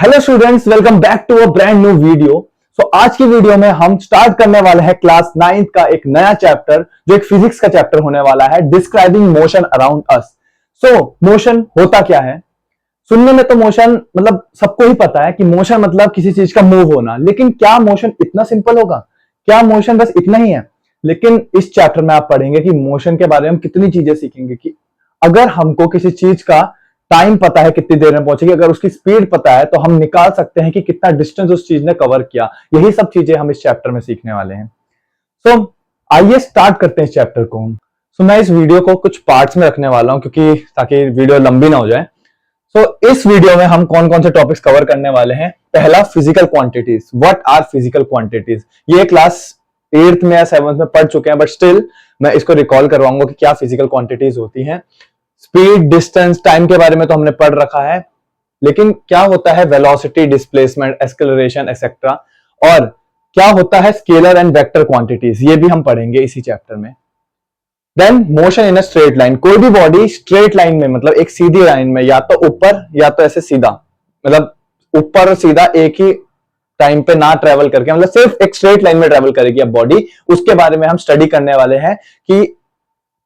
Hello students, welcome back to a brand new video. आज की video में हम स्टार्ट करने वाले हैं क्लास 9th का एक नया चैप्टर, जो एक फिजिक्स का चैप्टर होने वाला है, describing motion around us. Motion होता क्या है? सुनने में तो मोशन मतलब सबको ही पता है कि मोशन मतलब किसी चीज का मूव होना, लेकिन क्या मोशन इतना सिंपल होगा? क्या मोशन बस इतना ही है? लेकिन इस चैप्टर में आप पढ़ेंगे कि मोशन के बारे में हम कितनी चीजें सीखेंगे कि अगर हमको किसी चीज का टाइम पता है कितनी देर में पहुंचेगी, अगर उसकी स्पीड पता है तो हम निकाल सकते हैं कि कितना डिस्टेंस उस चीज ने कवर किया। यही सब चीजें हम इस चैप्टर में सीखने वाले हैं। आइए स्टार्ट करते हैं इस चैप्टर को। मैं इस वीडियो को कुछ पार्ट्स में रखने वाला हूं क्योंकि ताकि वीडियो लंबी ना हो जाए। इस वीडियो में हम कौन कौन से टॉपिक्स कवर करने वाले हैं। पहला, physical quantities. What are physical quantities? ये क्लास 8th में या 7th में पढ़ चुके हैं, बट स्टिल मैं इसको रिकॉल करवाऊंगा कि क्या फिजिकल क्वांटिटीज होती हैं। स्पीड, डिस्टेंस, टाइम के बारे में तो हमने पढ़ रखा है, लेकिन क्या होता है वेलोसिटी, डिस्प्लेसमेंट, एक्सेलरेशन एक्सेट्रा, और क्या होता है स्केलर एंड वेक्टर क्वांटिटीज, ये भी हम पढ़ेंगे इसी चैप्टर में। Then motion in a straight line. कोई भी बॉडी स्ट्रेट लाइन में मतलब एक सीधी लाइन में, या तो ऊपर या तो ऐसे सीधा, मतलब ऊपर और सीधा एक ही टाइम पे ना ट्रेवल करके, मतलब सिर्फ एक स्ट्रेट लाइन में ट्रेवल करेगी अब बॉडी, उसके बारे में हम स्टडी करने वाले हैं कि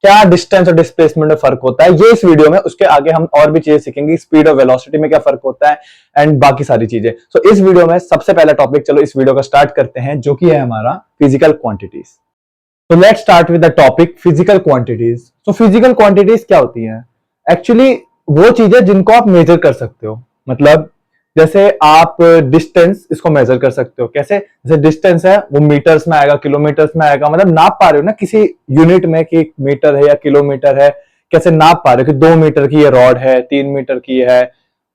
क्या डिस्टेंस और डिस्प्लेसमेंट में फर्क होता है। ये इस वीडियो में, उसके आगे हम और भी चीजें सीखेंगे, स्पीड और वेलोसिटी में क्या फर्क होता है एंड बाकी सारी चीजें। इस वीडियो में सबसे पहला टॉपिक, चलो इस वीडियो का स्टार्ट करते हैं, जो कि है हमारा physical quantities. Let's start with the topic physical quantities. Physical quantities क्या होती है? एक्चुअली वो चीजें जिनको आप मेजर कर सकते हो। मतलब जैसे आप डिस्टेंस, इसको मेजर कर सकते हो। कैसे? जैसे डिस्टेंस है वो मीटर्स में आएगा, किलोमीटर्स में आएगा, मतलब नाप पा रहे हो ना किसी यूनिट में कि मीटर है या किलोमीटर है। कैसे नाप पा रहे हो कि 2 मीटर की ये रॉड है, 3 मीटर की है,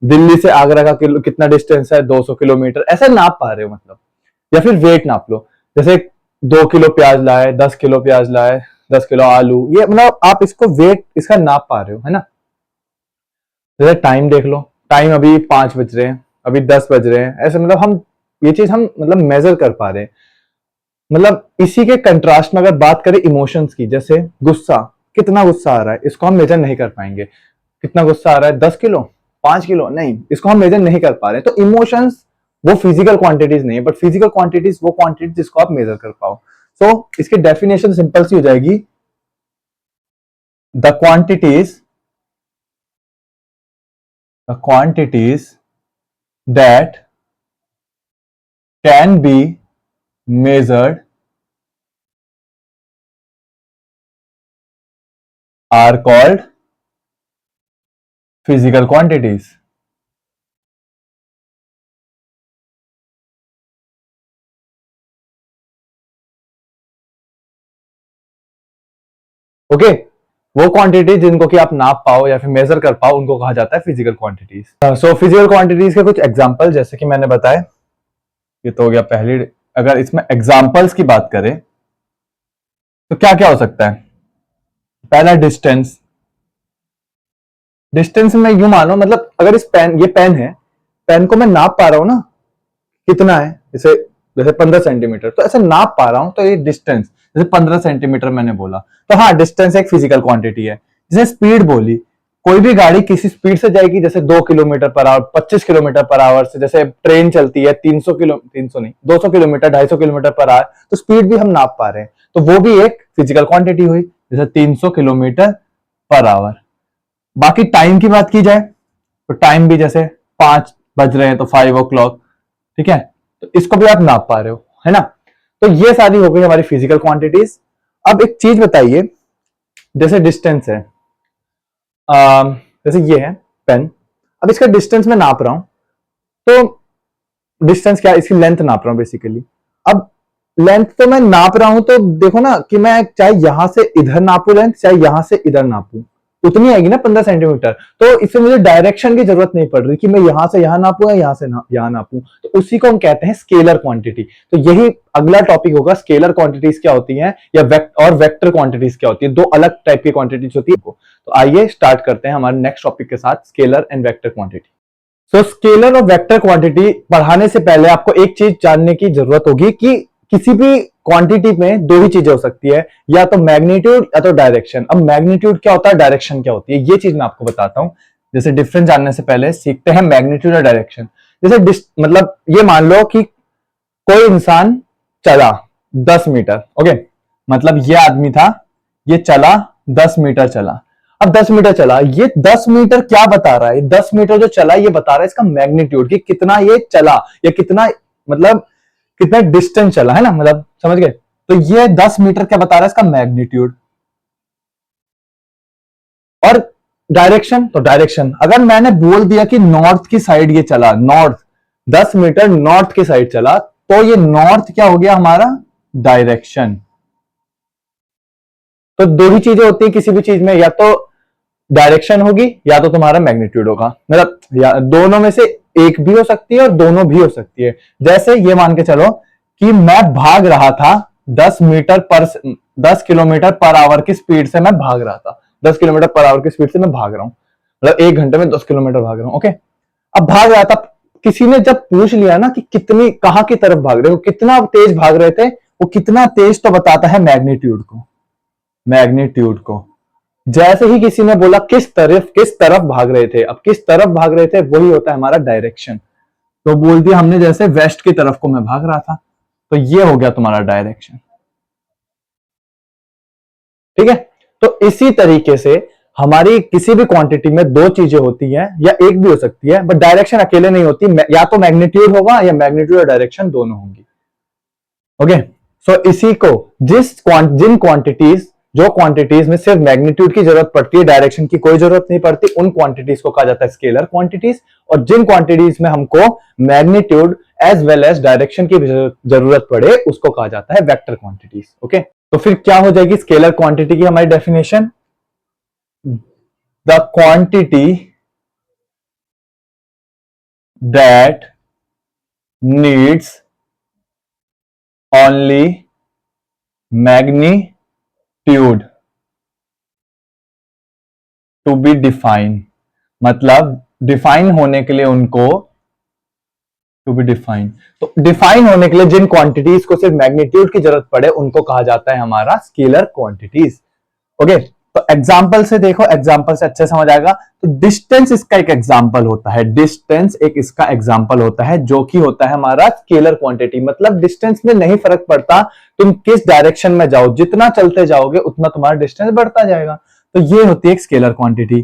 दिल्ली से आगरा का कितना डिस्टेंस है, 200 किलोमीटर, ऐसा नाप पा रहे हो मतलब। या फिर वेट नाप लो, जैसे 2 किलो प्याज लाए, 10 किलो प्याज लाए, 10 किलो आलू, ये मतलब आप इसको वेट इसका नाप पा रहे हो, है ना। जैसे टाइम देख लो, टाइम अभी 5 बज रहे हैं, अभी 10 बज रहे हैं, ऐसे मतलब हम ये चीज हम मतलब मेजर कर पा रहे हैं। मतलब इसी के कंट्रास्ट में अगर बात करें इमोशंस की, जैसे गुस्सा, कितना गुस्सा आ रहा है, इसको हम मेजर नहीं कर पाएंगे। कितना गुस्सा आ रहा है, 10 किलो, 5 किलो, नहीं, इसको हम मेजर नहीं कर पा रहे। तो इमोशंस वो फिजिकल क्वांटिटीज नहीं है, बट फिजिकल क्वांटिटीज वो क्वांटिटीज जिसको आप मेजर कर पाओ। इसकी डेफिनेशन सिंपल सी हो जाएगी, the quantities that can be measured are called physical quantities. Okay, वो क्वांटिटी जिनको कि आप नाप पाओ या फिर मेजर कर पाओ, उनको कहा जाता है फिजिकल क्वांटिटीज। फिजिकल क्वांटिटीज के कुछ एग्जांपल, जैसे कि मैंने बताया, ये तो हो गया पहली। अगर इसमें एग्जांपल्स की बात करें तो क्या क्या हो सकता है? पहला, डिस्टेंस। डिस्टेंस में यूं मानो, मतलब अगर ये पेन है, पेन को मैं नाप पा रहा हूं ना कितना है, जैसे जैसे 15 सेंटीमीटर, तो ऐसे नाप पा रहा हूं, तो ये डिस्टेंस, जैसे 15 सेंटीमीटर मैंने बोला, तो हाँ, डिस्टेंस एक फिजिकल क्वांटिटी है। जैसे स्पीड बोली, कोई भी गाड़ी किसी स्पीड से जाएगी, जैसे 2 kilometre per hour, 25 kilometre per hour से, जैसे ट्रेन चलती है 300 नहीं, 200 किलोमीटर, 250 किलोमीटर पर आवर, तो स्पीड भी हम नाप पा रहे हैं, तो वो भी एक फिजिकल क्वांटिटी हुई, जैसे 300 किलोमीटर पर आवर। बाकी टाइम की बात की जाए तो टाइम भी, जैसे 5 बज रहे हैं तो 5 o'clock, ठीक है, तो इसको भी आप नाप पा रहे हो, है ना। तो ये सारी हो गई हमारी फिजिकल क्वांटिटीज। अब एक चीज बताइए, जैसे डिस्टेंस है, जैसे ये है पेन, अब इसका डिस्टेंस मैं नाप रहा हूं, तो डिस्टेंस क्या, इसकी लेंथ नाप रहा हूं बेसिकली। अब लेंथ तो मैं नाप रहा हूं, तो देखो ना कि मैं चाहे यहां से इधर नापू लेंथ, चाहे यहां से इधर नापू, उतनी आएगी ना 15 सेंटीमीटर। तो इससे मुझे डायरेक्शन की जरूरत नहीं पड़ रही कि मैं यहां से यहां नापू या यहां से यहां नापू, तो उसी को हम कहते हैं स्केलर क्वांटिटी। तो यही अगला टॉपिक होगा, स्केलर क्वांटिटीज क्या होती हैं, या और वेक्टर क्वांटिटीज क्या होती है। दो अलग टाइप की क्वांटिटीज होती है। तो आइए स्टार्ट करते हैं हमारे नेक्स्ट टॉपिक के साथ, scalar and vector quantity. Scalar और वेक्टर क्वांटिटी पढ़ाने से पहले आपको एक चीज जानने की जरूरत होगी कि किसी भी क्वांटिटी में दो ही चीजें हो सकती है, या तो मैग्नीट्यूड या तो डायरेक्शन। अब मैग्नीट्यूड क्या होता है, डायरेक्शन क्या होती है, ये चीज मैं आपको बताता हूं। जैसे डिफरेंस जानने से पहले सीखते हैं मैग्नीट्यूड और डायरेक्शन। जैसे मतलब ये मान लो कि कोई इंसान चला 10 मीटर, ओके, मतलब ये आदमी था, ये चला 10 मीटर चला। अब 10 मीटर चला, ये 10 मीटर क्या बता रहा है? 10 मीटर जो चला ये बता रहा है इसका मैग्नीट्यूड, कि कितना ये चला या कितना, मतलब कितना डिस्टेंस चला, है ना, मतलब समझ गए। तो ये 10 मीटर क्या बता रहा है? इसका मैग्नीट्यूड। और डायरेक्शन, तो डायरेक्शन अगर मैंने बोल दिया कि नॉर्थ की साइड ये चला, नॉर्थ 10 मीटर नॉर्थ की साइड चला, तो ये नॉर्थ क्या हो गया हमारा? डायरेक्शन। तो दो ही चीजें होती है किसी भी चीज में, या तो डायरेक्शन होगी या तो तुम्हारा मैग्नीट्यूड होगा, मतलब या दोनों में से एक भी हो सकती है और दोनों भी हो सकती है। जैसे ये मान के चलो कि मैं भाग रहा था 10 किलोमीटर पर आवर की स्पीड से मैं भाग रहा था, 10 किलोमीटर पर आवर की स्पीड से मैं भाग रहा हूं, मतलब 1 घंटे में 10 किलोमीटर भाग रहा हूं, ओके। अब भाग रहा था, किसी ने जब पूछ लिया ना कि कितनी, कहां की तरफ भाग रहे हो, कितना तेज भाग रहे थे, वो कितना तेज तो बताता है मैग्नीट्यूड को, मैग्नीट्यूड को। जैसे ही किसी ने बोला किस तरफ भाग रहे थे, अब किस तरफ भाग रहे थे वही होता है हमारा डायरेक्शन। तो बोल दिया हमने जैसे वेस्ट की तरफ को मैं भाग रहा था, तो ये हो गया तुम्हारा डायरेक्शन, ठीक है। तो इसी तरीके से हमारी किसी भी क्वांटिटी में दो चीजें होती हैं, या एक भी हो सकती है, बट डायरेक्शन अकेले नहीं होती, या तो मैग्नीट्यूड होगा या मैग्नीट्यूड और डायरेक्शन दोनों होंगी, ओके। सो इसी को जिन क्वांटिटीज, जो क्वांटिटीज में सिर्फ मैग्नीट्यूड की जरूरत पड़ती है, डायरेक्शन की कोई जरूरत नहीं पड़ती, उन क्वांटिटीज को कहा जाता है स्केलर क्वांटिटीज। और जिन क्वांटिटीज में हमको magnitude as well as direction की जरूरत पड़े, उसको कहा जाता है वेक्टर क्वांटिटीज, ओके। तो फिर क्या हो जाएगी स्केलर क्वांटिटी की हमारी definition? The quantity that needs only magnitude to be define, मतलब डिफाइन होने के लिए उनको, टू बी डिफाइन, तो डिफाइन होने के लिए जिन क्वांटिटीज को सिर्फ मैग्नीट्यूड की जरूरत पड़े उनको कहा जाता है हमारा स्केलर क्वांटिटीज, ओके। तो एग्जांपल से देखो, एग्जांपल से अच्छे समझ आएगा। तो डिस्टेंस इसका एक एग्जांपल होता है, डिस्टेंस एक इसका एग्जांपल होता है, जो कि होता है हमारा स्केलर क्वांटिटी। मतलब डिस्टेंस में नहीं फर्क पड़ता तुम किस डायरेक्शन में जाओ, जितना चलते जाओगे उतना तुम्हारा डिस्टेंस बढ़ता जाएगा। तो ये होती है एक स्केलर क्वांटिटी।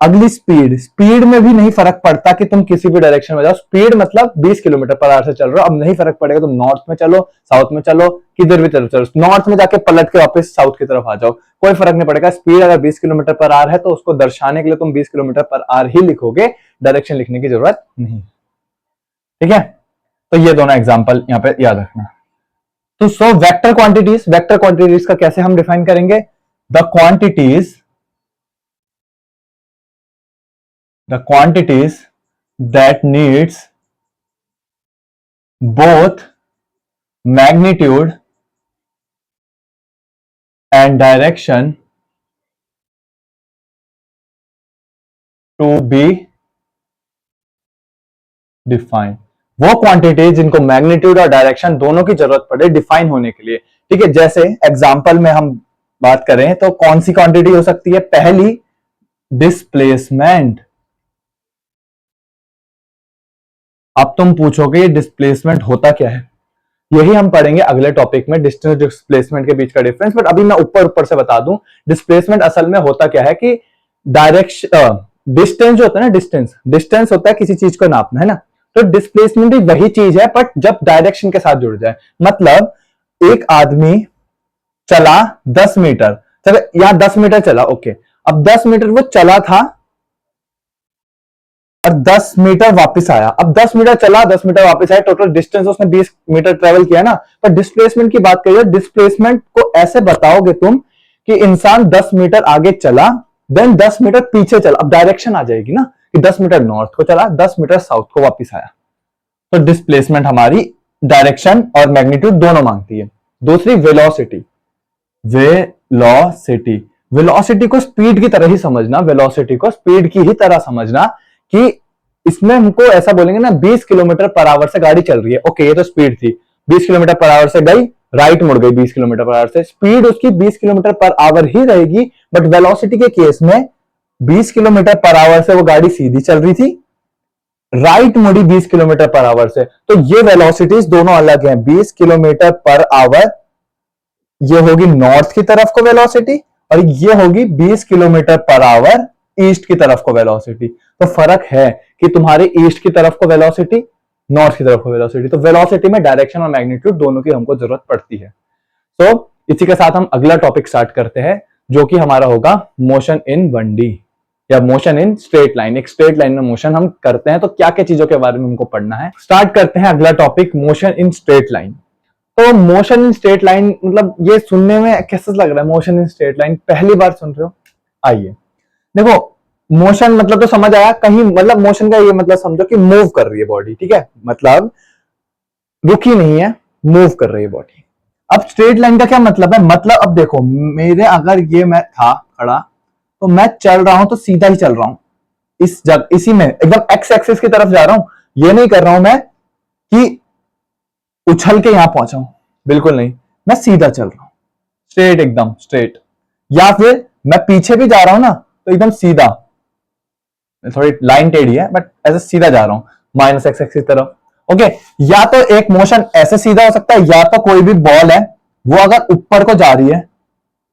अगली स्पीड, स्पीड में भी नहीं फर्क पड़ता कि तुम किसी भी डायरेक्शन में जाओ, स्पीड मतलब 20 किलोमीटर पर आवर से चल रहे हो, अब नहीं फर्क पड़ेगा तुम नॉर्थ में चलो, साउथ में चलो, किधर भी चलो, नॉर्थ में जाके पलट के वापस साउथ की तरफ आ जाओ, कोई फर्क नहीं पड़ेगा। स्पीड अगर 20 किलोमीटर पर आवर है तो उसको दर्शाने के लिए तुम 20 किलोमीटर पर आवर ही लिखोगे, डायरेक्शन लिखने की जरूरत नहीं, ठीक है। तो ये दोनों एग्जाम्पल यहाँ पे याद रखना। तो सो वेक्टर क्वांटिटीज का कैसे हम डिफाइन करेंगे? The quantities that needs both magnitude and direction to be defined, वो क्वांटिटी जिनको मैग्नीट्यूड और डायरेक्शन दोनों की जरूरत पड़े डिफाइन होने के लिए, ठीक है। जैसे एग्जांपल में हम बात करें तो कौन सी क्वांटिटी हो सकती है? पहली, डिस्प्लेसमेंट। अब तुम पूछोगे डिस्प्लेसमेंट होता क्या है? यही हम पढ़ेंगे अगले टॉपिक में, डिस्टेंस डिस्प्लेसमेंट के बीच का डिफरेंस। बट अभी मैं ऊपर से बता दूं, डिस्प्लेसमेंट असल में होता क्या है कि डायरेक्शन, डिस्टेंस जो होता है ना, डिस्टेंस होता है किसी चीज को नापना, है ना। तो डिस्प्लेसमेंट भी वही चीज है, बट जब डायरेक्शन के साथ जुड़ जाए। मतलब एक आदमी चला 10 मीटर, चलो यहां 10 मीटर चला, ओके। अब 10 मीटर वो चला था और 10 मीटर वापस आया। अब 10 मीटर चला, 10 मीटर वापस आया, टोटल डिस्टेंस उसने 20 मीटर ट्रेवल किया ना। पर डिस्प्लेसमेंट की बात करिए, डिस्प्लेसमेंट को ऐसे बताओगे तुम कि इंसान 10 मीटर आगे चला, देन 10 मीटर पीछे चला। अब डायरेक्शन आ जाएगी ना कि 10 मीटर नॉर्थ को चला, 10 मीटर साउथ को वापस आया। तो डिस्प्लेसमेंट हमारी डायरेक्शन और मैग्नीट्यूड दोनों मांगती है। दूसरी वेलोसिटी, वेलोसिटी को स्पीड की तरह ही समझना, वेलोसिटी को स्पीड की ही तरह समझना कि इसमें हमको ऐसा बोलेंगे ना, 20 किलोमीटर पर आवर से गाड़ी चल रही है, ओके, ये तो स्पीड थी, 20 किलोमीटर पर आवर से गई, राइट मुड़ गई 20 किलोमीटर पर आवर से, स्पीड उसकी 20 किलोमीटर पर आवर ही रहेगी। बट वेलोसिटी के केस में 20 किलोमीटर पर आवर से वो गाड़ी सीधी चल रही थी, राइट मुड़ी 20 किलोमीटर पर आवर से, तो ये वेलोसिटीज दोनों अलग हैं। 20 किलोमीटर पर आवर ये होगी नॉर्थ की तरफ को वेलोसिटी, और ये होगी 20 किलोमीटर पर आवर ईस्ट की तरफ को वेलोसिटी। तो फर्क है कि तुम्हारे ईस्ट की तरफ को वेलोसिटी, नॉर्थ की तरफ को वेलोसिटी। तो वेलोसिटी में डायरेक्शन और मैग्नीट्यूड दोनों की हमको जरूरत पड़ती है। तो इसी के साथ हम अगला टॉपिक स्टार्ट करते हैं, जो कि हमारा होगा मोशन इन 1D या मोशन इन स्ट्रेट लाइन। एक स्ट्रेट लाइन में मोशन हम करते हैं, तो क्या क्या चीजों के बारे में हमको पढ़ना है। स्टार्ट करते हैं अगला topic, motion in straight line. तो मोशन इन स्ट्रेट लाइन मतलब ये सुनने में कैसा लग रहा है? मोशन इन स्ट्रेट लाइन पहली बार सुन रहे हो? आइए देखो, मोशन मतलब तो समझ आया कहीं, मतलब मोशन का ये मतलब समझो कि मूव कर रही है बॉडी, ठीक है, मतलब रुकी नहीं है, मूव कर रही है बॉडी। अब स्ट्रेट लाइन का क्या मतलब है? मतलब अब देखो, मेरे अगर ये मैं था खड़ा, तो मैं चल रहा हूं तो सीधा ही चल रहा हूं, इस जगह इसी में एकदम एक्स एक्सिस की तरफ जा रहा हूं। ये नहीं कर रहा हूं मैं कि उछल के यहां पहुंचा हूं, बिल्कुल नहीं, मैं सीधा चल रहा हूं, स्ट्रेट, एकदम स्ट्रेट। या फिर मैं पीछे भी जा रहा हूं ना, तो एकदम सीधा, थोड़ी लाइन टेढ़ी है बट ऐसे सीधा जा रहा हूं माइनस एक्स एक्सिस की तरफ। ओके, या तो एक मोशन ऐसे सीधा हो सकता है, या तो कोई भी बॉल है वो अगर ऊपर को जा रही है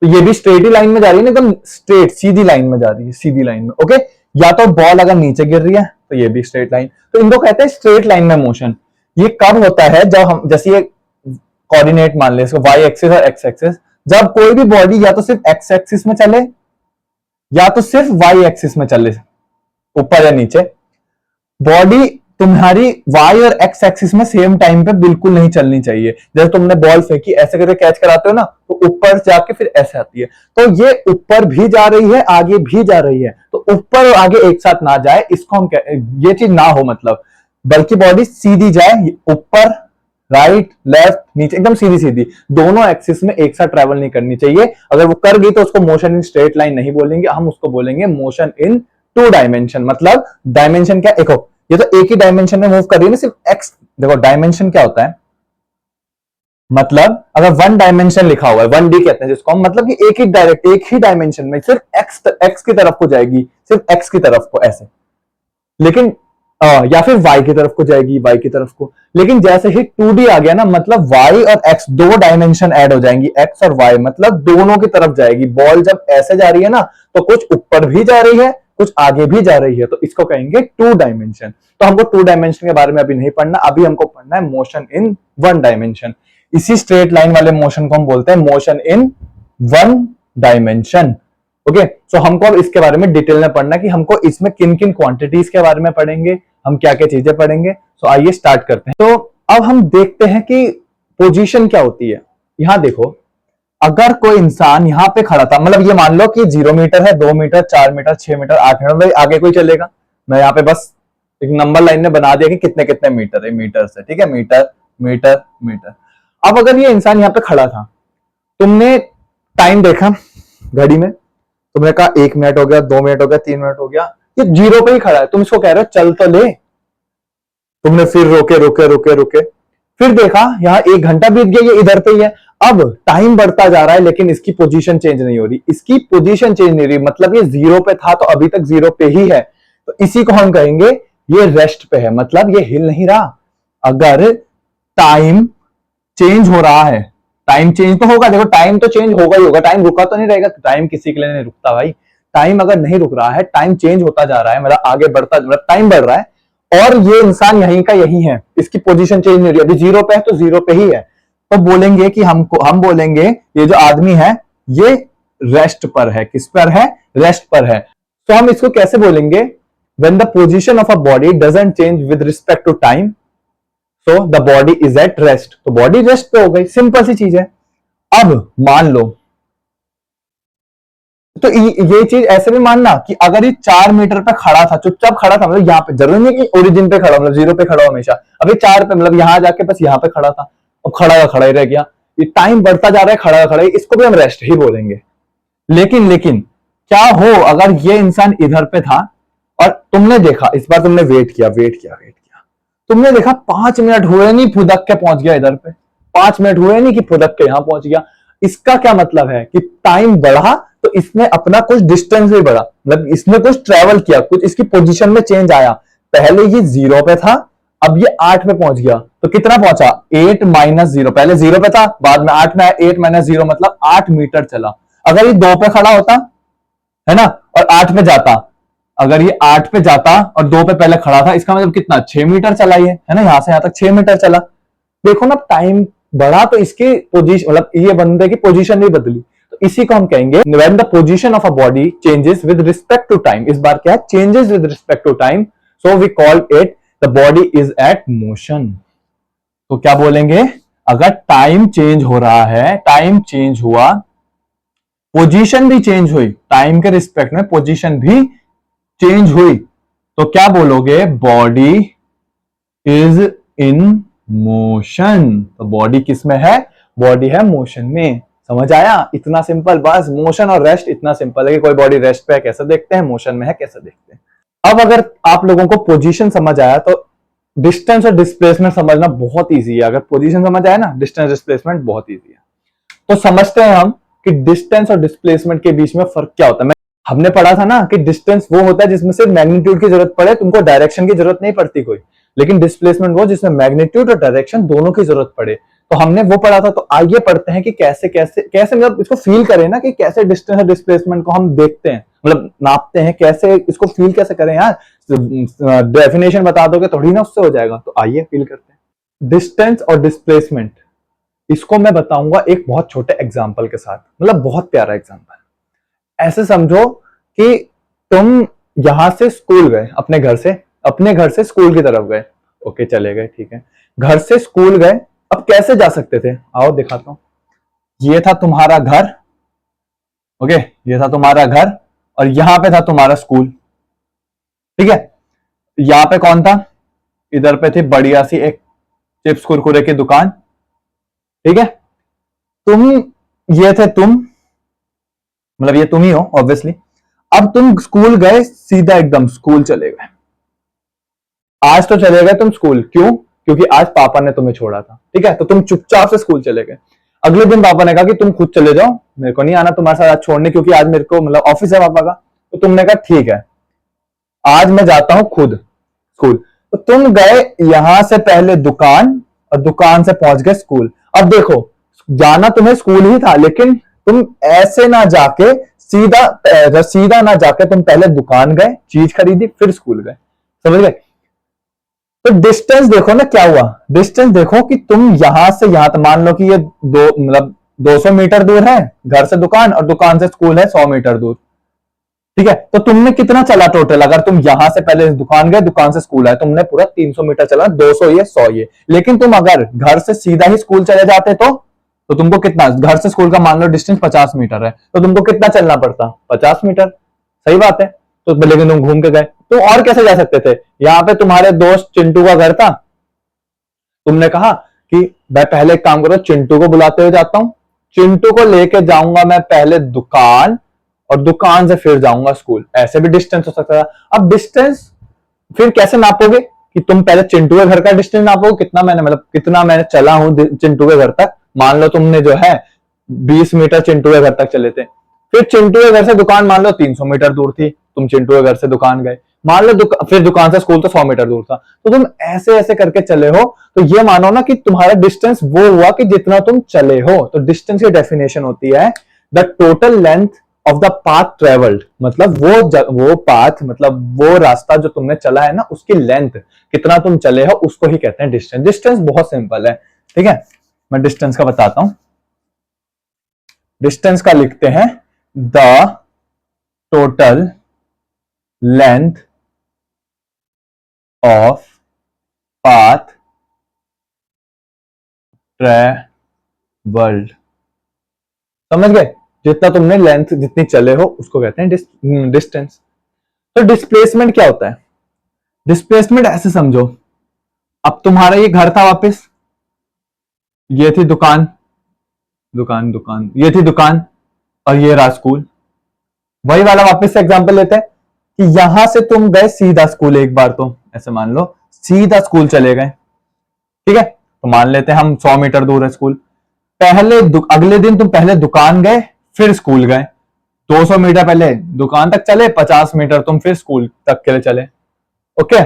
तो ये भी स्ट्रेट ही लाइन में जा रही है, एकदम स्ट्रेट सीधी लाइन में जा रही है, सीधी लाइन में। ओके, या तो बॉल अगर नीचे गिर रही है तो ये भी स्ट्रेट लाइन। तो इनको कहते हैं स्ट्रेट लाइन में मोशन। ये कब होता है? जब हम, जैसे ये कोऑर्डिनेट मान ले इसको, वाई एक्सिस और एक्स एक्सिस, जब कोई भी बॉडी या तो सिर्फ एक्स एक्सिस में चले या तो सिर्फ वाई एक्सिस में चले, ऊपर या नीचे। बॉडी तुम्हारी वाई और एक्स एक्सिस में सेम टाइम पे बिल्कुल नहीं चलनी चाहिए। जैसे तुमने बॉल फेंकी, ऐसे करके कैच कराते हो ना, तो ऊपर जाके फिर ऐसे आती है, तो ये ऊपर भी जा रही है, आगे भी जा रही है, तो ऊपर और आगे एक साथ ना जाए, इसको हम ये चीज ना हो मतलब, बल्कि बॉडी सीधी जाए, ऊपर राइट लेफ्ट नीचे एकदम सीधी सीधी, दोनों एक्सिस में एक साथ ट्रेवल नहीं करनी चाहिए। अगर वो कर गई तो उसको मोशन इन स्ट्रेट लाइन नहीं बोलेंगे, हम उसको बोलेंगे मोशन इन 2 डायमेंशन। मतलब डायमेंशन क्या, देखो ये तो एक ही डायमेंशन में मूव कर रही है ना, सिर्फ एक्स। देखो डायमेंशन क्या होता है? मतलब अगर 1 डायमेंशन लिखा हुआ है, 1D कहते हैं जिसको हम, मतलब कि एक ही डायमेंशन में सिर्फ एक्स की तरफ को जाएगी, सिर्फ एक्स की तरफ को ऐसे, लेकिन या फिर वाई की तरफ को जाएगी, वाई की तरफ को। लेकिन जैसे ही 2D आ गया ना, मतलब वाई और एक्स, 2 डायमेंशन ऐड हो जाएंगी, एक्स और वाई, मतलब दोनों की तरफ जाएगी। बॉल जब ऐसे जा रही है ना, तो कुछ ऊपर भी जा रही है, कुछ आगे भी जा रही है, तो इसको कहेंगे 2 डायमेंशन। तो हमको 2 डायमेंशन के बारे में अभी नहीं पढ़ना, अभी हमको पढ़ना है मोशन इन 1 डायमेंशन। इसी स्ट्रेट लाइन वाले मोशन को हम बोलते हैं मोशन इन 1 डायमेंशन। ओके, सो हमको अब इसके बारे में डिटेल में पढ़ना कि हमको इसमें किन किन क्वांटिटीज के बारे में पढ़ेंगे, हम क्या क्या चीजें पढ़ेंगे। सो आइए स्टार्ट करते हैं। तो अब हम देखते हैं कि पोजीशन क्या होती है। यहां देखो, अगर कोई इंसान यहां पे खड़ा था, मतलब ये मान लो कि 0 मीटर है, 2 मीटर, 4 मीटर, 6 मीटर, 8 मीटर, भाई आगे कोई चलेगा? मैं यहाँ पे बस एक नंबर लाइन में बना दिया कि कितने कितने मीटर है, मीटर से, ठीक है, मीटर मीटर मीटर। अब अगर ये इंसान यहाँ पे खड़ा था, तुमने टाइम देखा घड़ी में, तुमने कहा 1 मिनट हो गया, 2 मिनट हो गया, 3 मिनट हो गया, ये 0 पे ही खड़ा है, तुम इसको कह रहे हो चल तो ले। तुमने फिर रोके रोके रोके रोके, फिर देखा यहाँ 1 घंटा बीत गया, ये इधर पे ही है। अब टाइम बढ़ता जा रहा है लेकिन इसकी पोजीशन चेंज नहीं हो रही, इसकी पोजीशन चेंज नहीं हो रही, मतलब ये 0 पे था तो अभी तक 0 पे ही है, तो इसी को हम कहेंगे ये रेस्ट पे है, मतलब ये हिल नहीं रहा। अगर टाइम चेंज हो रहा है, टाइम चेंज तो होगा, देखो टाइम तो चेंज होगा ही होगा, टाइम रुका तो नहीं रहेगा, टाइम किसी के लिए नहीं रुकता भाई। टाइम अगर नहीं रुक रहा है, टाइम चेंज होता जा रहा है, मतलब आगे बढ़ता, मतलब टाइम बढ़ रहा है, और ये इंसान यहीं का यही है, इसकी पोजीशन चेंज नहीं हो रही, अभी 0 पे है तो 0 पे ही है, तो बोलेंगे कि हम बोलेंगे ये जो आदमी है ये रेस्ट पर है। किस पर है? रेस्ट पर है। तो हम इसको कैसे बोलेंगे? When the position of a body doesn't change with respect to time, so the body is at rest. तो बॉडी रेस्ट पे हो गई, सिंपल सी चीज है। अब मान लो, तो ये चीज ऐसे भी मानना कि अगर ये 4 मीटर पे खड़ा था, चुपचाप खड़ा था, मतलब यहाँ पे, जरूरी नहीं कि ओरिजिन पे खड़ा, मतलब 0 पे खड़ा हो हमेशा, अभी 4 पे, मतलब यहां जाके बस यहाँ पे खड़ा था, अब खड़ा ही रह गया, ये टाइम बढ़ता जा रहा है, खड़ा ही, इसको भी हम रेस्ट ही बोलेंगे। लेकिन क्या हो अगर ये इंसान इधर पे था और तुमने देखा, इस बार तुमने वेट किया, तुमने देखा 5 मिनट हुए नहीं, फुदक के पहुंच गया इधर पे, 5 मिनट हुए नहीं कि फुदक के यहां पहुंच गया। इसका क्या मतलब है कि टाइम बढ़ा तो इसने अपना कुछ डिस्टेंस भी बढ़ा, मतलब इसने कुछ ट्रेवल किया, कुछ इसकी पोजीशन में चेंज आया। पहले ये 0 पे था, अब ये 8 पे पहुंच गया, तो कितना पहुंचा? 8 माइनस 0। पहले 0 पे था, बाद में 8 में आया, 8 माइनस 0 मतलब 8 मीटर चला। अगर ये 2 पे खड़ा होता है ना और 8 पे जाता, अगर ये 8 पे जाता और 2 पे पहले खड़ा था, इसका मतलब कितना? 6 मीटर चला ये, है ना, यहां से यहां तक 6 मीटर चला। देखो ना, टाइम बढ़ा तो इसकी पोजीशन, मतलब ये बंदे की पोजीशन भी बदली। तो इसी को हम कहेंगे when the position of a body changes with respect to time. इस बार क्या है? Changes with respect to time, so we call it the body is at motion. तो क्या बोलेंगे? अगर टाइम चेंज हो रहा है, टाइम चेंज हुआ, पोजीशन भी चेंज हुई, टाइम के रिस्पेक्ट में पोजीशन भी चेंज हुई, तो क्या बोलोगे? Body is in motion. तो बॉडी किस में है? बॉडी है मोशन में। समझ आया? इतना सिंपल, बस मोशन और रेस्ट इतना सिंपल है कि कोई बॉडी रेस्ट पे है कैसे देखते हैं, मोशन में है कैसे देखते हैं। अब अगर आप लोगों को पोजीशन समझ आया तो डिस्टेंस और डिस्प्लेसमेंट समझना बहुत इजी है। अगर पोजीशन समझ आया ना, डिस्टेंस डिस्प्लेसमेंट बहुत इजी है। तो समझते हैं हम कि डिस्टेंस और डिस्प्लेसमेंट के बीच में फर्क क्या होता है। हमने पढ़ा था ना कि डिस्टेंस वो होता है जिसमें सिर्फ मैग्नीट्यूड की जरूरत पड़े, तुमको डायरेक्शन की जरूरत नहीं पड़ती कोई। लेकिन डिस्प्लेसमेंट वो जिसमें मैग्नीट्यूड और डायरेक्शन दोनों की जरूरत पड़े। तो हमने वो पढ़ा था। तो आइए पढ़ते हैं कि कैसे कैसे कैसे मतलब इसको फील करें ना, कि कैसे डिस्टेंस और डिस्प्लेसमेंट को हम देखते हैं, मतलब नापते हैं, कैसे इसको फील कैसे करें यार। डेफिनेशन बता दोगे थोड़ी ना उससे हो जाएगा। तो आइए फील करते हैं डिस्टेंस और डिस्प्लेसमेंट। इसको मैं बताऊंगा एक बहुत छोटे एग्जाम्पल के साथ, मतलब बहुत प्यारा एग्जाम्पल। ऐसे समझो कि तुम यहां से स्कूल गए, अपने घर से स्कूल की तरफ गए। ओके, चले गए, ठीक है। घर से स्कूल गए, अब कैसे जा सकते थे? आओ दिखाता हूं। ये था तुम्हारा घर, ओके, ये था तुम्हारा घर और यहां पे था तुम्हारा स्कूल, ठीक है। यहां पे कौन था? इधर पे थी बढ़िया सी एक चिप्स कुरकुरे की दुकान, ठीक है। ये थे तुम, मतलब ये तुम ही हो ऑब्वियसली। अब तुम स्कूल गए, सीधा एकदम स्कूल चले गए। आज तो चले गए तुम स्कूल, क्यों? क्योंकि आज पापा ने तुम्हें छोड़ा था, ठीक है। तो तुम चुपचाप से स्कूल चले गए। अगले दिन पापा ने कहा कि तुम खुद चले जाओ, मेरे को नहीं आना तुम्हारे साथ आज छोड़ने, क्योंकि आज मेरे को मतलब ऑफिस है पापा का। तो तुमने कहा ठीक है, आज मैं जाता हूं खुद स्कूल। तो तुम गए यहां से पहले दुकान और दुकान से पहुंच गए स्कूल। अब देखो, जाना तुम्हें स्कूल ही था, लेकिन तुम ऐसे ना जाके सीधा ना जाके तुम पहले दुकान गए, चीज खरीदी, फिर स्कूल गए। समझ गए? तो डिस्टेंस देखो ना क्या हुआ। डिस्टेंस देखो कि तुम यहां से यहां तक, मान लो कि ये दो मतलब 200 मीटर दूर है घर से दुकान, और दुकान से स्कूल है 100 मीटर दूर, ठीक है। तो तुमने कितना चला टोटल? अगर तुम यहां से पहले दुकान गए, दुकान से स्कूल आए, तुमने पूरा 300 मीटर चला, 200 ये 100 ये। लेकिन तुम अगर घर से सीधा ही स्कूल चले जाते तो तुमको कितना, घर से स्कूल का मान लो डिस्टेंस 50 मीटर है, तो तुमको कितना चलना पड़ता? 50 मीटर। सही बात है। तो लेकिन तुम घूम के गए, तो और कैसे जा सकते थे? यहां पे तुम्हारे दोस्त चिंटू का घर था, तुमने कहा कि मैं पहले एक काम करो, चिंटू को बुलाते हुए जाता हूं, चिंटू को लेके जाऊंगा मैं पहले दुकान और दुकान से फिर जाऊंगा स्कूल। ऐसे भी डिस्टेंस हो सकता था। अब डिस्टेंस फिर कैसे नापोगे? कि तुम पहले चिंटू के घर का डिस्टेंस नापोगे, कितना मैंने चला हूं चिंटू के घर तक। मान लो तुमने जो है 20 मीटर चिंटू के घर तक चले थे, फिर चिंटू के घर से दुकान मान लो 300 मीटर दूर थी, तुम चिंटू के घर से दुकान गए, मान लो फिर दुकान से स्कूल तो 100 मीटर दूर था, तो तुम ऐसे ऐसे करके चले हो। तो ये मानो ना कि तुम्हारा डिस्टेंस वो हुआ कि जितना तुम चले हो। तो डिस्टेंस की डेफिनेशन होती है the total length of the path travelled, मतलब वो पाथ, मतलब वो रास्ता जो तुमने चला है ना, उसकी लेंथ कितना तुम चले हो, उसको ही कहते हैं डिस्टेंस। डिस्टेंस बहुत सिंपल है, ठीक है। मैं डिस्टेंस का बताता हूं। डिस्टेंस का लिखते हैं the total length of path travelled. समझ गए? जितना तुमने लेंथ जितनी चले हो उसको कहते हैं डिस्टेंस। तो डिस्प्लेसमेंट क्या होता है? डिस्प्लेसमेंट ऐसे समझो, अब तुम्हारा ये घर था, वापस ये थी दुकान, ये थी दुकान और ये रहा स्कूल। वही वाला वापस से एग्जांपल लेते हैं कि यहां से तुम गए सीधा स्कूल, एक बार तो ऐसे मान लो सीधा स्कूल चले गए, ठीक है। तो मान लेते हैं हम 100 मीटर दूर है स्कूल। अगले दिन तुम पहले दुकान गए, फिर स्कूल गए, 200 मीटर पहले दुकान तक चले, 50 मीटर तुम फिर स्कूल तक के लिए चले, ओके।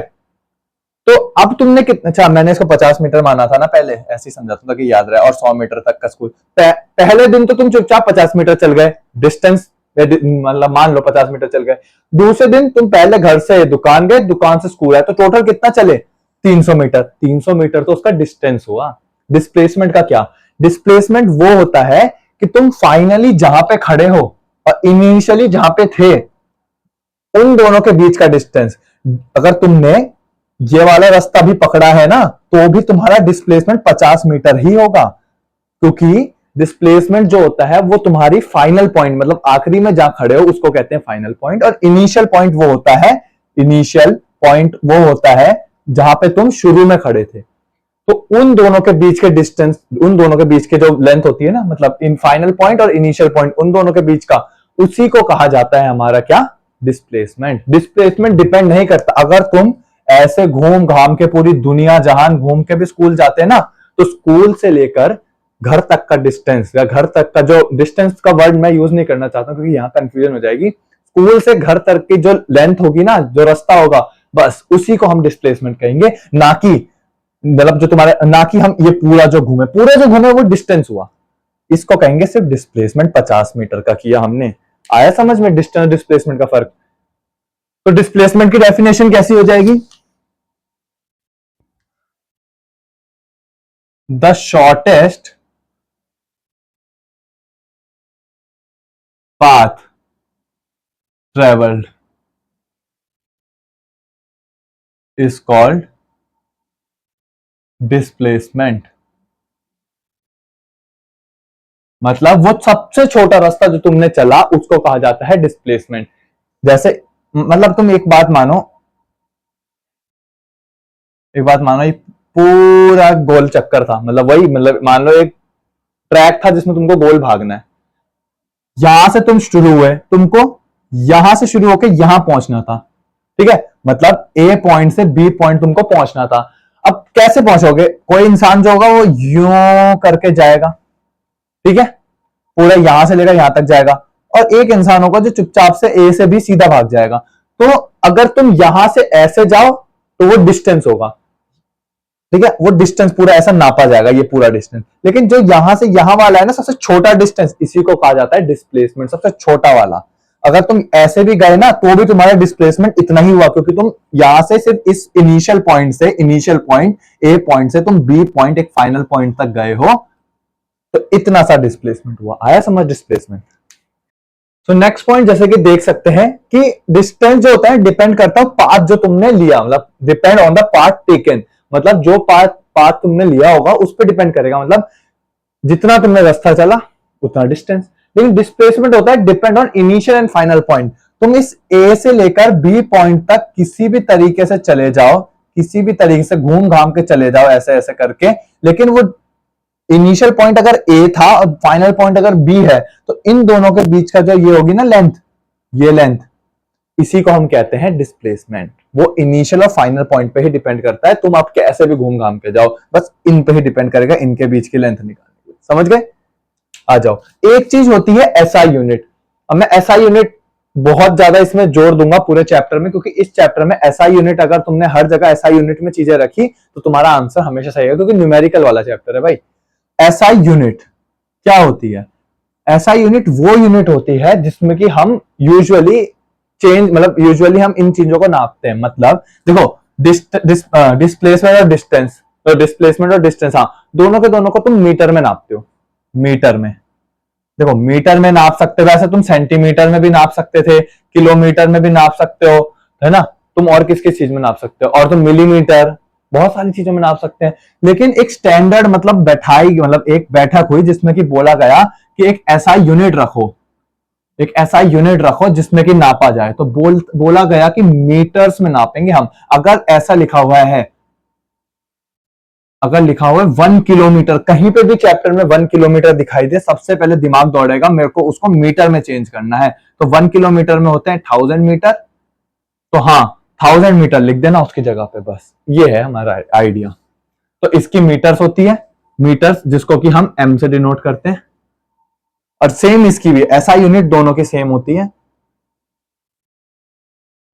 तो अब तुमने कितना, अच्छा मैंने इसको 50 मीटर माना था ना पहले, ऐसे ही समझाता था कि याद रहे, और 100 मीटर तक का स्कूल। पहले दिन तो तुम चुपचाप 50 मीटर चल गए, डिस्टेंस मतलब मान लो 50 मीटर चल गए। दूसरे दिन तुम पहले घर से दुकान गए, दुकान से स्कूल आए, तो टोटल कितना चले, 300 मीटर। 300 मीटर तो उसका डिस्टेंस हुआ। डिस्प्लेसमेंट का क्या, डिस्प्लेसमेंट वो होता है कि तुम फाइनली जहां पे खड़े हो और इनिशियली जहां पे थे, उन दोनों के बीच का डिस्टेंस। अगर तुमने ये वाला रास्ता भी पकड़ा है ना, तो भी तुम्हारा डिस्प्लेसमेंट 50 मीटर ही होगा, क्योंकि डिस्प्लेसमेंट जो होता है वो तुम्हारी फाइनल पॉइंट, मतलब आखिरी में जहां खड़े हो उसको कहते हैं फाइनल पॉइंट, और इनिशियल पॉइंट वो होता है, इनिशियल पॉइंट वो होता है जहां पे तुम शुरू में खड़े थे। तो उन दोनों के बीच के डिस्टेंस, उन दोनों के बीच के जो लेंथ होती है ना, मतलब इन फाइनल पॉइंट और इनिशियल पॉइंट, उन दोनों के बीच का, उसी को कहा जाता है हमारा क्या, डिस्प्लेसमेंट। डिस्प्लेसमेंट डिपेंड नहीं करता, अगर तुम ऐसे घूम घाम के पूरी दुनिया जहान घूम के भी स्कूल जाते हैं ना, तो स्कूल से लेकर घर तक का डिस्टेंस, या घर तक का जो डिस्टेंस का वर्ड मैं यूज नहीं करना चाहता क्योंकि यहां कंफ्यूजन हो जाएगी, स्कूल से घर तक की जो लेंथ होगी ना, जो रास्ता होगा, बस उसी को हम डिस्प्लेसमेंट कहेंगे। ना कि मतलब जो तुम्हारे, ना कि हम ये पूरे जो घूमे वो डिस्टेंस हुआ, इसको कहेंगे सिर्फ डिस्प्लेसमेंट। 50 मीटर का किया हमने, आया समझ में डिस्टेंस डिस्प्लेसमेंट का फर्क। तो डिस्प्लेसमेंट की डेफिनेशन कैसी हो जाएगी, the shortest path traveled is called displacement। मतलब वो सबसे छोटा रास्ता जो तुमने चला उसको कहा जाता है डिस्प्लेसमेंट। जैसे मतलब तुम एक बात मानो, ये पूरा गोल चक्कर था, मतलब वही, मतलब मान लो एक ट्रैक था जिसमें तुमको गोल भागना है। यहां से तुम शुरू हुए, तुमको यहां से शुरू होकर यहां पहुंचना था, ठीक है, मतलब ए पॉइंट से बी पॉइंट तुमको पहुंचना था। अब कैसे पहुंचोगे, कोई इंसान जो होगा वो यूं करके जाएगा, ठीक है, पूरा यहां से लेकर यहां तक जाएगा, और एक इंसान होगा जो चुपचाप से ए से बी सीधा भाग जाएगा। तो अगर तुम यहां से ऐसे जाओ तो वो डिस्टेंस होगा, ठीक है, वो डिस्टेंस पूरा ऐसा नापा जाएगा, ये पूरा डिस्टेंस। लेकिन जो यहां से यहां वाला है ना, सबसे छोटा डिस्टेंस, इसी को कहा जाता है डिस्प्लेसमेंट, सबसे छोटा वाला। अगर तुम ऐसे भी गए ना तो भी तुम्हारा डिस्प्लेसमेंट इतना ही हुआ, क्योंकि तुम यहां से सिर्फ इस इनिशियल पॉइंट से, इनिशियल पॉइंट ए पॉइंट से तुम बी पॉइंट एक फाइनल पॉइंट तक गए हो, तो इतना सा डिस्प्लेसमेंट हुआ। आया समझ डिस्प्लेसमेंट। तो नेक्स्ट पॉइंट जैसे कि देख सकते हैं कि डिस्टेंस जो होता है डिपेंड करता है पाथ जो तुमने लिया, मतलब depend on the path taken, मतलब जो पाथ पाथ तुमने लिया होगा उस पर डिपेंड करेगा, मतलब जितना तुमने रास्ता चला उतना डिस्टेंस। लेकिन डिस्प्लेसमेंट होता है depend on initial and final point. तुम इस ए से लेकर बी पॉइंट तक किसी भी तरीके से चले जाओ, किसी भी तरीके से घूम घाम के चले जाओ ऐसे ऐसे करके, लेकिन वो इनिशियल पॉइंट अगर ए था और फाइनल पॉइंट अगर बी है, तो इन दोनों के बीच का जो ये होगी ना लेंथ, ये लेंथ, इसी को हम कहते हैं डिस्प्लेसमेंट। वो इनिशियल और फाइनल पॉइंट पे ही डिपेंड करता है, तुम आप कैसे भी घूम घाम के जाओ, बस इन पे ही डिपेंड करेगा, इनके बीच की लेंथ निकालने। समझ गए, आ जाओ। एक चीज होती है एसआई यूनिट। अब मैं एसआई यूनिट बहुत ज्यादा इसमें जोर दूंगा पूरे चैप्टर में, क्योंकि इस चैप्टर में एसआई यूनिट, अगर तुमने हर जगह एसआई यूनिट में चीजें रखी तो तुम्हारा आंसर हमेशा सही है, क्योंकि न्यूमेरिकल वाला चैप्टर है भाई। एसआई यूनिट क्या होती है, एसआई यूनिट वो यूनिट होती है जिसमें कि हम यूजुअली मतलब यूजुअली हम इन चीजों को नापते हैं। मतलब देखो, डिस्प्लेसमेंट और डिस्टेंस, तो डिस्प्लेसमेंट और डिस्टेंस, हाँ, दोनों के दोनों को तुम मीटर में नापते हो। मीटर में देखो, मीटर में नाप सकते हो, वैसे तुम सेंटीमीटर में भी नाप सकते थे, किलोमीटर में भी नाप सकते हो, है ना, तुम और किस किस चीज में नाप सकते हो, और तुम मिलीमीटर, बहुत सारी चीजों में नाप सकते हैं। लेकिन एक स्टैंडर्ड मतलब बैठाई, मतलब एक बैठक हुई जिसमें कि बोला गया कि एक ऐसा यूनिट रखो, एक ऐसा यूनिट रखो जिसमें कि नापा जाए, तो बोला गया कि मीटर्स में नापेंगे हम। अगर ऐसा लिखा हुआ है, अगर लिखा हुआ है 1 किलोमीटर, कहीं पे भी चैप्टर में 1 किलोमीटर दिखाई दे, सबसे पहले दिमाग दौड़ेगा मेरे को उसको मीटर में चेंज करना है। तो 1 किलोमीटर में होते हैं 1000 मीटर, तो हाँ 1000 मीटर लिख देना उसकी जगह पे, बस ये है हमारा आइडिया। तो इसकी मीटर्स होती है, मीटर्स जिसको कि हम एम से डिनोट करते हैं, और सेम इसकी भी ऐसा यूनिट दोनों की सेम होती है,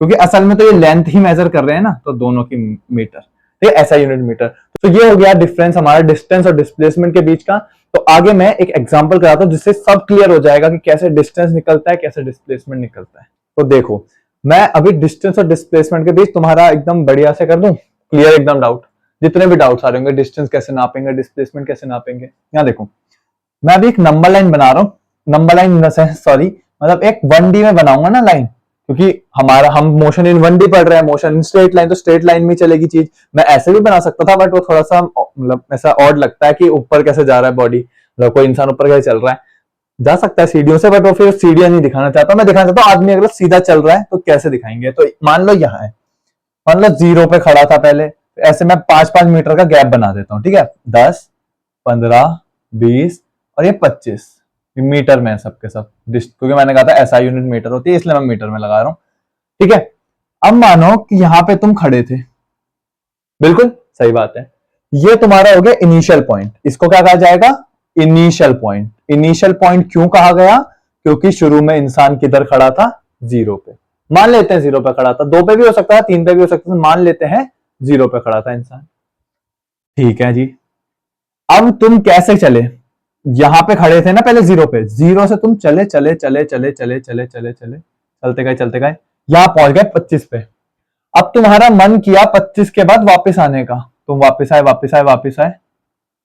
क्योंकि असल में तो ये लेंथ ही मेजर कर रहे हैं ना, तो दोनों की मीटर। ये ऐसा यूनिट मीटर। तो ये हो गया डिफरेंस हमारा डिस्टेंस और डिस्प्लेसमेंट के बीच का। तो आगे मैं एक एग्जांपल कराता हूं जिससे सब क्लियर हो जाएगा कि कैसे डिस्टेंस निकलता है, कैसे डिस्प्लेसमेंट निकलता है। तो देखो, मैं अभी डिस्टेंस और डिस्प्लेसमेंट के बीच तुम्हारा एकदम बढ़िया से कर दूं क्लियर, एकदम डाउट, जितने भी डाउट्स आ रहे होंगे, डिस्टेंस कैसे नापेंगे, डिस्प्लेसमेंट कैसे नापेंगे। यहाँ देखो, मैं अभी एक नंबर लाइन बना रहा हूँ, नंबर लाइन सॉरी मतलब एक 1D में बनाऊंगा ना लाइन, क्योंकि हम मोशन इन 1D पढ़ रहे हैं, मोशन इन स्ट्रेट लाइन, तो स्ट्रेट लाइन में चलेगी चीज। मैं ऐसे भी बना सकता था, बट वो थोड़ा सा मतलब ऐसा ऑड लगता है कि ऊपर कैसे जा रहा है बॉडी, मतलब कोई इंसान ऊपर कैसे चल रहा है, जा सकता है सीढ़ियों से, बट वो फिर सीढ़ियां नहीं दिखाना चाहता। मैं दिखाना चाहता हूँ आदमी अगर सीधा चल रहा है तो कैसे दिखाएंगे। तो मान लो यहाँ है, मान लो 0 पे खड़ा था पहले, ऐसे मैं 5-5 मीटर का गैप बना देता हूँ, ठीक है, 10, 15, 20 और ये 25 मीटर में है सबके सब, क्योंकि मैंने कहा था ऐसा यूनिट मीटर होती है, इसलिए मैं मीटर में लगा रहा हूं, ठीक है। अब मानो कि यहां पे तुम खड़े थे, बिल्कुल सही बात है, ये तुम्हारा हो गया इनिशियल पॉइंट। इसको क्या कहा जाएगा? Initial point. इनिशियल पॉइंट क्यों कहा गया? क्योंकि शुरू में इंसान किधर खड़ा था? 0 पे। मान लेते हैं 0 पे खड़ा था, 2 पे भी हो सकता है, 3 पे भी हो सकता है, मान लेते हैं 0 पे खड़ा था इंसान, ठीक है जी। अब तुम कैसे चले? यहां पे खड़े थे ना पहले 0 पे, 0 से तुम चले चले चले चले चले चले चले चले चलते गए यहां पहुंच गए 25 पे। अब तुम्हारा मन किया 25 के बाद वापस आने का, तुम वापस आए वापस आए वापस आए,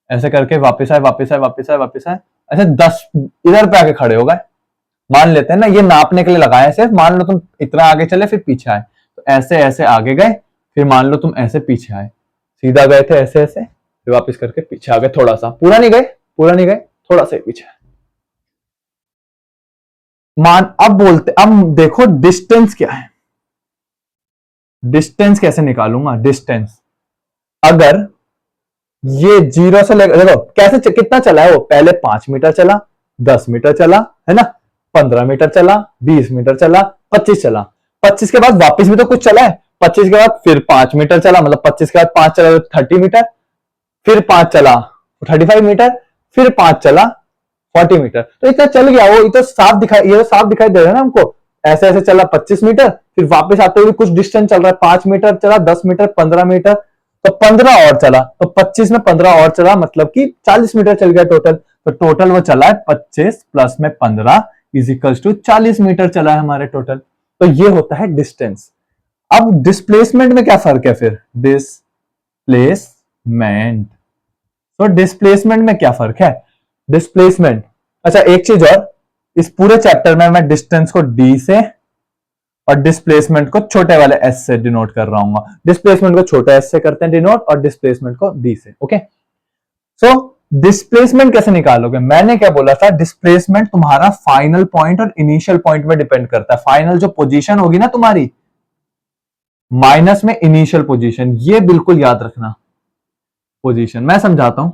ऐसे करके वापस आए वापस आए वापस आए वापस आए, ऐसे 10 इधर पे आके खड़े हो गए। मान लेते हैं ना, ये नापने के लिए लगाए सिर्फ, मान लो तुम इतना आगे चले फिर पीछे आए, तो ऐसे ऐसे आगे गए, फिर मान लो तुम ऐसे पीछे आए, सीधा गए थे ऐसे ऐसे, फिर वापस करके पीछे आ गए, थोड़ा सा, पूरा नहीं गए, पूरा नहीं गए, थोड़ा सा पीछे। अब बोलते, अब देखो डिस्टेंस क्या है, डिस्टेंस कैसे निकालूंगा? डिस्टेंस अगर ये 0 से लेकर, देखो कैसे कितना चला है वो, पहले 5 मीटर चला, 10 मीटर चला, है ना, 15 मीटर चला, 20 मीटर चला, 25 चला, 25 के बाद वापस भी तो कुछ चला है, 25 के बाद फिर 5 मीटर चला, मतलब 25 के बाद 5 चला तो 30 मीटर, फिर 5 चला 35 मीटर, फिर 5 चला 40 मीटर। तो इतना चल गया वो, ये तो साफ दिखाई दे रहा है ना हमको, ऐसे ऐसे चला 25 मीटर, फिर वापस आते हुए कुछ डिस्टेंस चल रहा है, 5 मीटर चला, 10 मीटर, 15 मीटर, तो 15 और चला, तो 25 में 15 और चला, मतलब कि 40 मीटर चल गया टोटल। तो टोटल वो चला है 25 प्लस में 15 इज इक्वल्स टू 40 मीटर चला है हमारे टोटल। तो ये होता है डिस्टेंस। अब डिस्प्लेसमेंट में क्या फर्क है फिर? डिस्प्लेसमेंट, तो डिस्प्लेसमेंट में क्या फर्क है? डिस्प्लेसमेंट, अच्छा एक चीज और, इस पूरे चैप्टर में मैं डिस्टेंस को डी से और डिस्प्लेसमेंट को छोटे वाले एस से डिनोट कर रहा हूं। डिस्प्लेसमेंट को छोटे एस से करते हैं डिनोट और डिस्प्लेसमेंट को डी से, ओके। सो डिस्प्लेसमेंट कैसे निकालोगे? मैंने क्या बोला था, डिस्प्लेसमेंट तुम्हारा फाइनल पॉइंट और इनिशियल पॉइंट में डिपेंड करता है। फाइनल जो पोजीशन होगी ना तुम्हारी, माइनस में इनिशियल पोजीशन, ये बिल्कुल याद रखना। पोजीशन मैं समझाता हूं।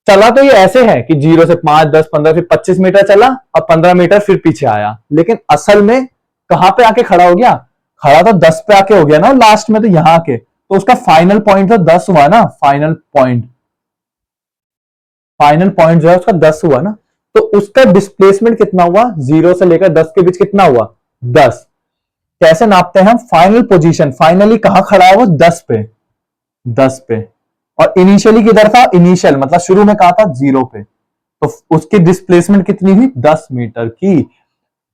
चला तो ये ऐसे है कि 0 से 5, 10, 15 फिर 25 मीटर चला और 15 मीटर फिर पीछे आया, लेकिन असल में कहां पे आके खड़ा हो गया? खड़ा तो 10 पे आके हो गया ना लास्ट में, तो यहां आके, तो उसका फाइनल पॉइंट तो 10 हुआ ना, फाइनल पॉइंट जो है उसका 10 हुआ ना, तो उसका डिस्प्लेसमेंट कितना हुआ? 0 से लेकर 10 के बीच कितना हुआ? 10। कैसे नापते हैं हम? फाइनल पोजीशन, फाइनली कहां खड़ा है वो? 10 पे, 10 पे। और इनिशियली किधर था? इनिशियल मतलब शुरू में कहा था 0 पे, तो उसकी डिस्प्लेसमेंट कितनी हुई? 10 मीटर की।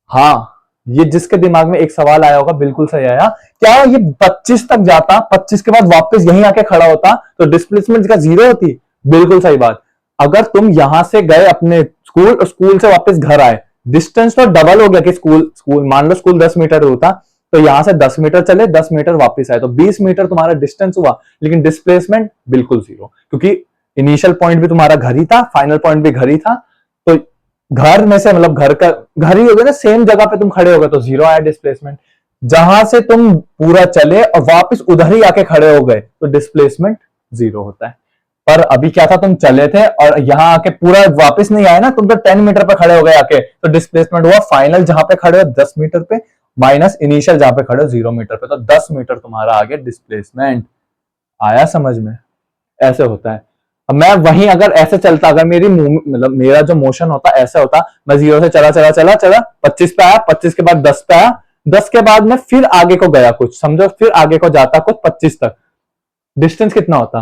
हाँ, ये जिसके दिमाग में एक सवाल आया होगा, बिल्कुल सही आया, क्या ये 25 तक जाता, 25 के बाद वापस यहीं आके खड़ा होता तो डिस्प्लेसमेंट का 0 होती? बिल्कुल सही बात। अगर तुम यहां से गए अपने स्कूल और स्कूल से वापस घर आए, डिस्टेंस तो डबल हो गया कि स्कूल मान लो स्कूल 10 मीटर होता, तो यहां से 10 मीटर चले, 10 मीटर वापस आए, तो 20 मीटर तुम्हारा डिस्टेंस हुआ, लेकिन डिस्प्लेसमेंट बिल्कुल 0, क्योंकि इनिशियल पॉइंट भी तुम्हारा घर ही था, फाइनल पॉइंट भी घर ही था, तो घर में से मतलब घर ही हो गया ना, सेम जगह पे तुम खड़े हो गए, तो 0 आया डिस्प्लेसमेंट। जहां से तुम पूरा चले और वापस उधर ही आके खड़े हो गए, तो डिस्प्लेसमेंट 0 होता है। पर अभी क्या था, तुम चले थे और यहां आके पूरा वापस नहीं आए ना, तुम तो 10 मीटर पे खड़े हो गए आके, तो डिस्प्लेसमेंट हुआ फाइनल जहां पे खड़े हो 10 मीटर पे माइनस इनिशियल जहां पे खड़े हो 0 मीटर पे, तो 10 मीटर तुम्हारा आ गया डिस्प्लेसमेंट। आया समझ में? ऐसे होता है। अब मैं वहीं अगर ऐसे चलता, अगर मतलब मेरा जो मोशन होता ऐसा होता, मैं 0 से चला चला चला चला 25 पे आया, 25 के बाद 10 पे आया, 10 के बाद मैं फिर आगे को गया कुछ, समझो फिर आगे को जाता कुछ 25 तक, डिस्टेंस कितना होता?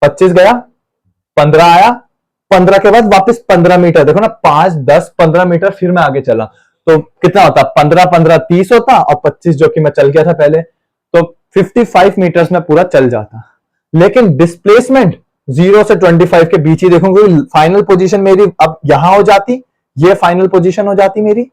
25 गया, 15 आया, 15 के बाद वापस 15 मीटर, देखो ना 5, 10, 15 मीटर, फिर मैं आगे चला तो कितना होता? 15, 15, 30 होता, और 25 जो कि मैं चल गया था पहले, तो 55 मीटर्स में पूरा चल जाता। लेकिन डिस्प्लेसमेंट 0 से 25 के बीच ही देखोगे, फाइनल पोजीशन मेरी अब यहां हो जाती, ये फाइनल पोजीशन हो जाती मेरी,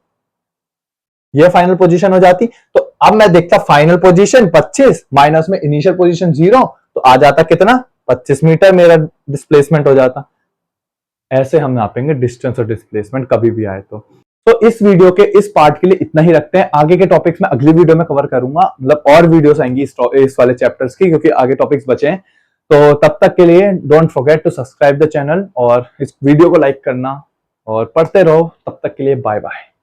ये फाइनल पोजीशन हो जाती। तो अब मैं देखता फाइनल पोजीशन 25 माइनस में इनिशियल पोजीशन 0, तो आ जाता कितना? 25 मीटर मेरा डिस्प्लेसमेंट हो जाता। ऐसे हम नापेंगे डिस्टेंस और डिस्प्लेसमेंट कभी भी आए तो इस वीडियो के इस पार्ट के लिए इतना ही रखते हैं। आगे के टॉपिक्स में अगली वीडियो में कवर करूंगा, मतलब और वीडियोस आएंगी इस वाले चैप्टर्स की, क्योंकि आगे टॉपिक्स बचे हैं। तो तब तक के लिए don't forget to subscribe the channel और इस वीडियो को लाइक करना और पढ़ते रहो। तब तक के लिए बाय बाय।